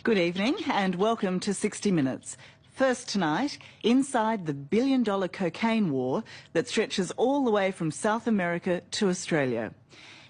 Good evening and welcome to 60 Minutes. First tonight, inside the billion-dollar cocaine war that stretches all the way from South America to Australia.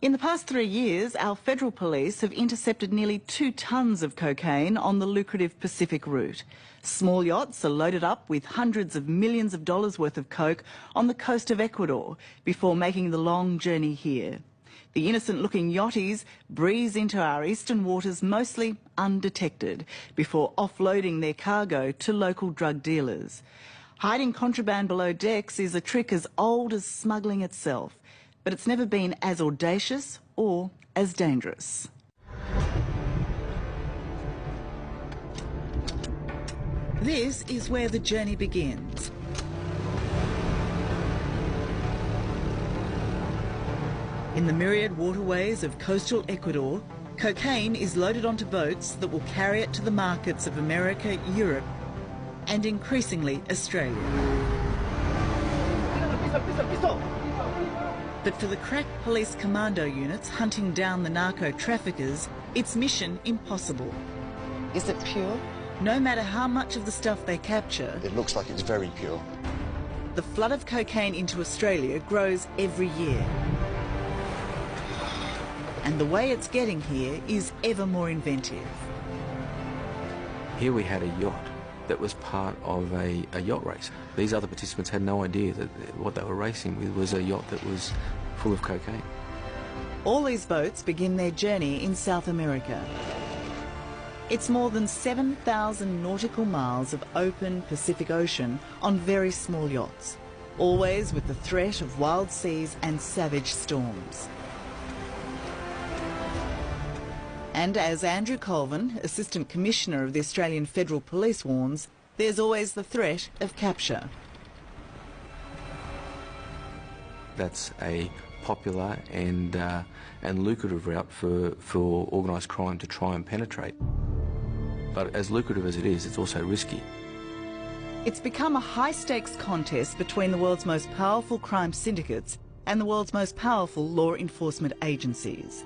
In the past 3 years, our federal police have intercepted nearly 2 tonnes of cocaine on the lucrative Pacific route. Small yachts are loaded up with hundreds of millions of dollars worth of coke on the coast of Ecuador before making the long journey here. The innocent-looking yachties breeze into our eastern waters mostly undetected before offloading their cargo to local drug dealers. Hiding contraband below decks is a trick as old as smuggling itself, but it's never been as audacious or as dangerous. This is where the journey begins. In the myriad waterways of coastal Ecuador, cocaine is loaded onto boats that will carry it to the markets of America, Europe and increasingly Australia. But for the crack police commando units hunting down the narco traffickers, it's mission impossible. Is it pure? No matter how much of the stuff they capture, it looks like it's very pure. The flood of cocaine into Australia grows every year. And the way it's getting here is ever more inventive. Here we had a yacht that was part of a yacht race. These other participants had no idea that what they were racing with was a yacht that was full of cocaine. All these boats begin their journey in South America. It's more than 7,000 nautical miles of open Pacific Ocean on very small yachts, always with the threat of wild seas and savage storms. And as Andrew Colvin, Assistant Commissioner of the Australian Federal Police, warns, there's always the threat of capture. That's a popular and lucrative route for organised crime to try and penetrate. But as lucrative as it is, it's also risky. It's become a high-stakes contest between the world's most powerful crime syndicates and the world's most powerful law enforcement agencies.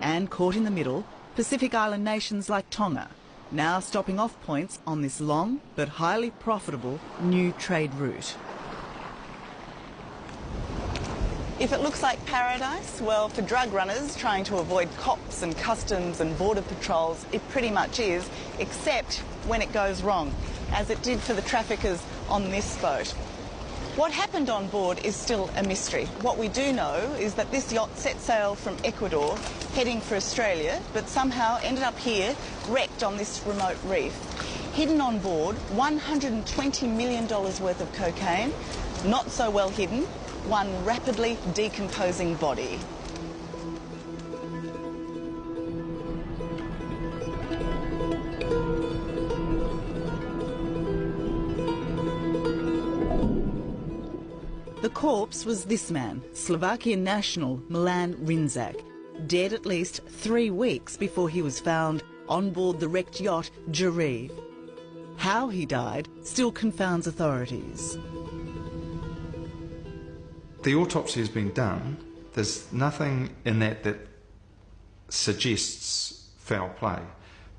And caught in the middle, Pacific Island nations like Tonga, now stopping off points on this long but highly profitable new trade route. If it looks like paradise, well, for drug runners trying to avoid cops and customs and border patrols, it pretty much is, except when it goes wrong, as it did for the traffickers on this boat. What happened on board is still a mystery. What we do know is that this yacht set sail from Ecuador, heading for Australia, but somehow ended up here, wrecked on this remote reef. Hidden on board, $120 million worth of cocaine. Not so well hidden, one rapidly decomposing body. The corpse was this man, Slovakian national Milan Rinzak, dead at least 3 weeks before he was found on board the wrecked yacht Djeriv. How he died still confounds authorities. The autopsy has been done. There's nothing in that suggests foul play,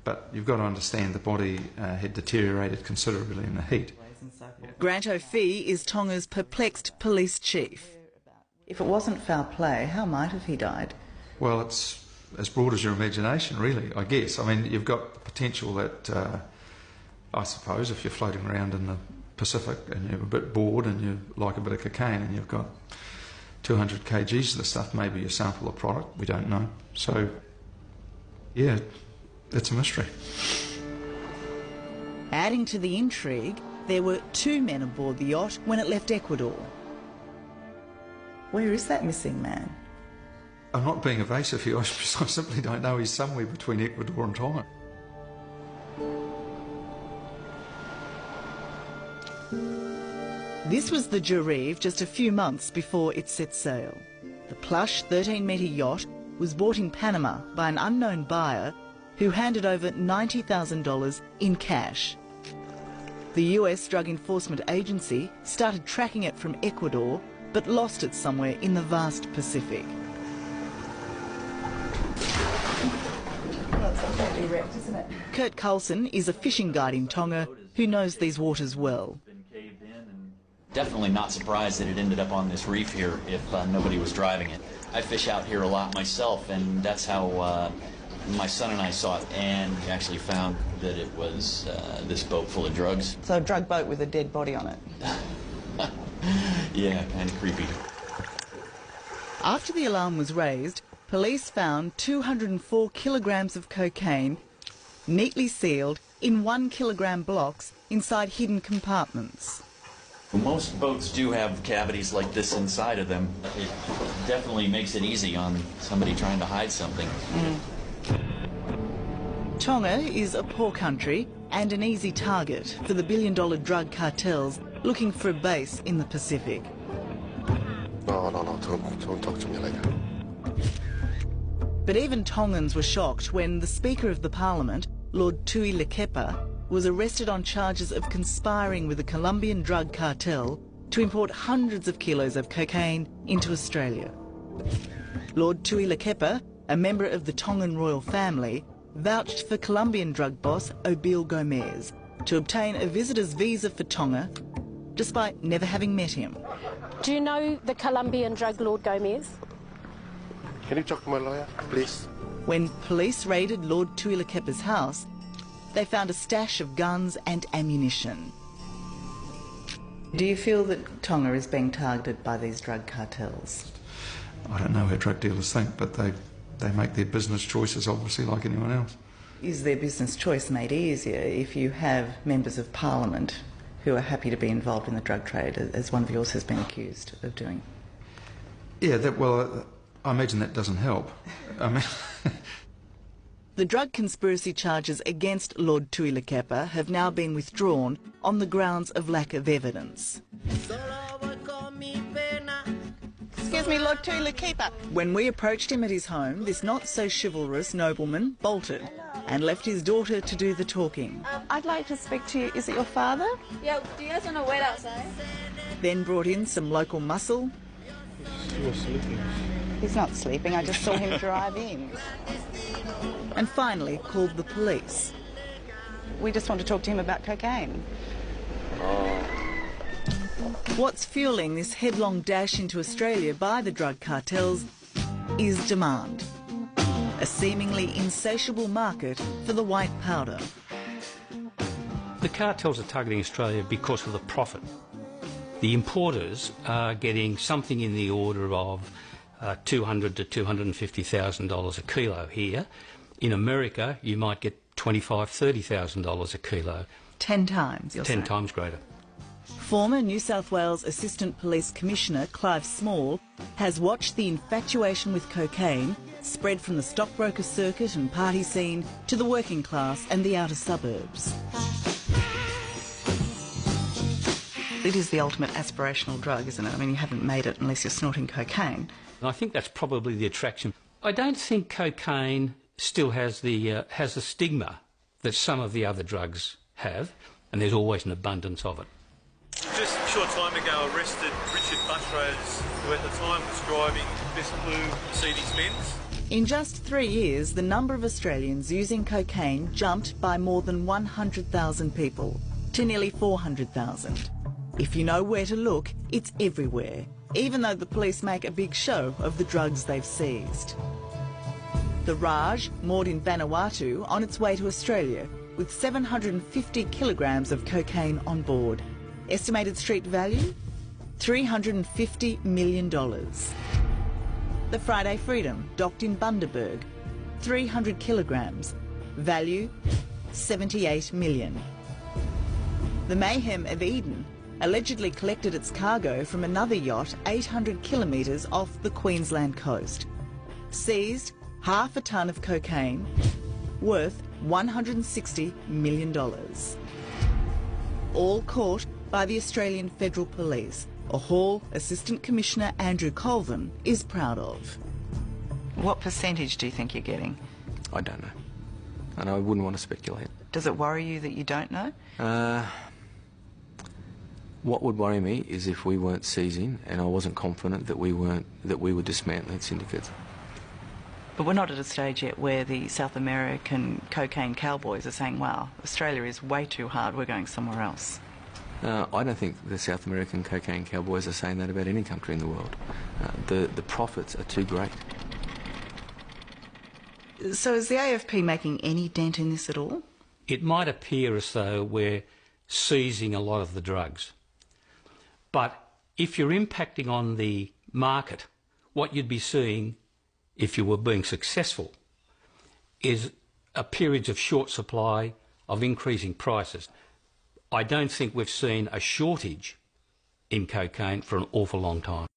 but you've got to understand the body had deteriorated considerably in the heat. Grant O'Fee is Tonga's perplexed police chief. If it wasn't foul play, how might have he died? Well, it's as broad as your imagination, really, I guess. I mean, you've got the potential that, I suppose, if you're floating around in the Pacific and you're a bit bored and you like a bit of cocaine and you've got 200 kgs of the stuff, maybe you sample a product, we don't know. So, yeah, it's a mystery. Adding to the intrigue, there were 2 men aboard the yacht when it left Ecuador. Where is that missing man? I'm not being evasive here, I simply don't know. He's somewhere between Ecuador and Tonga. This was the Djeriv just a few months before it set sail. The plush 13-metre yacht was bought in Panama by an unknown buyer who handed over $90,000 in cash. The US Drug Enforcement Agency started tracking it from Ecuador but lost it somewhere in the vast Pacific. pretty wrecked, isn't it? Kurt Coulson is a fishing guide in Tonga who knows these waters well. Definitely not surprised that it ended up on this reef here if nobody was driving it. I fish out here a lot myself, and that's how my son and I saw it, and we actually found that it was this boat full of drugs. So a drug boat with a dead body on it. Yeah, kind of creepy. After the alarm was raised, police found 204 kilograms of cocaine neatly sealed in 1 kilogram blocks inside hidden compartments. Most boats do have cavities like this inside of them. It definitely makes it easy on somebody trying to hide something. Tonga is a poor country and an easy target for the billion-dollar drug cartels looking for a base in the Pacific. No, don't talk to me like that. But even Tongans were shocked when the Speaker of the Parliament, Lord Tui Lekepa, was arrested on charges of conspiring with the Colombian drug cartel to import hundreds of kilos of cocaine into Australia. Lord Tui Lekepa, a member of the Tongan royal family, vouched for Colombian drug boss Obil Gomez to obtain a visitor's visa for Tonga, despite never having met him. Do you know the Colombian drug lord Gomez? Can you talk to my lawyer, please? When police raided Lord Tui Lekepa's house, they found a stash of guns and ammunition. Do you feel that Tonga is being targeted by these drug cartels? I don't know how drug dealers think, but they make their business choices obviously like anyone else. Is their business choice made easier if you have members of Parliament who are happy to be involved in the drug trade, as one of yours has been accused of doing? Yeah, I imagine that doesn't help. I mean... The drug conspiracy charges against Lord Tui Lekepa have now been withdrawn on the grounds of lack of evidence. Excuse me, Lord Tui Lekepa. When we approached him at his home, this not-so-chivalrous nobleman bolted and left his daughter to do the talking. I'd like to speak to you. Is it your father? Yeah, do you guys want to wait outside? Then brought in some local muscle. He was sleeping. He's not sleeping. I just saw him drive in. And finally called the police. We just want to talk to him about cocaine. What's fueling this headlong dash into Australia by the drug cartels is demand. A seemingly insatiable market for the white powder. The cartels are targeting Australia because of the profit. The importers are getting something in the order of $200,000 to $250,000 a kilo here. In America, you might get $25,000, $30,000 a kilo. 10 times, you're saying? 10 times greater. Former New South Wales Assistant Police Commissioner Clive Small has watched the infatuation with cocaine spread from the stockbroker circuit and party scene to the working class and the outer suburbs. It is the ultimate aspirational drug, isn't it? I mean, you haven't made it unless you're snorting cocaine. And I think that's probably the attraction. I don't think cocaine still has the stigma that some of the other drugs have, and there's always an abundance of it. Just a short time ago arrested Richard Buttrose, who at the time was driving this blue Mercedes-Benz. In just 3 years, the number of Australians using cocaine jumped by more than 100,000 people to nearly 400,000. If you know where to look, it's everywhere, even though the police make a big show of the drugs they've seized. The Raj, moored in Vanuatu, on its way to Australia, with 750 kilograms of cocaine on board. Estimated street value? $350 million. The Friday Freedom, docked in Bundaberg, 300 kilograms. Value? $78 million. The Mayhem of Eden allegedly collected its cargo from another yacht 800 kilometres off the Queensland coast. Seized half a tonne of cocaine, worth $160 million. All caught by the Australian Federal Police, a haul Assistant Commissioner Andrew Colvin is proud of. What percentage do you think you're getting? I don't know, and I wouldn't want to speculate. Does it worry you that you don't know? What would worry me is if we weren't seizing and I wasn't confident that we were dismantling syndicates. But we're not at a stage yet where the South American cocaine cowboys are saying, wow, Australia is way too hard, we're going somewhere else. I don't think the South American cocaine cowboys are saying that about any country in the world. The profits are too great. So is the AFP making any dent in this at all? It might appear as though we're seizing a lot of the drugs. But if you're impacting on the market, what you'd be seeing, if you were being successful, is a periods of short supply, of increasing prices. I don't think we've seen a shortage in cocaine for an awful long time.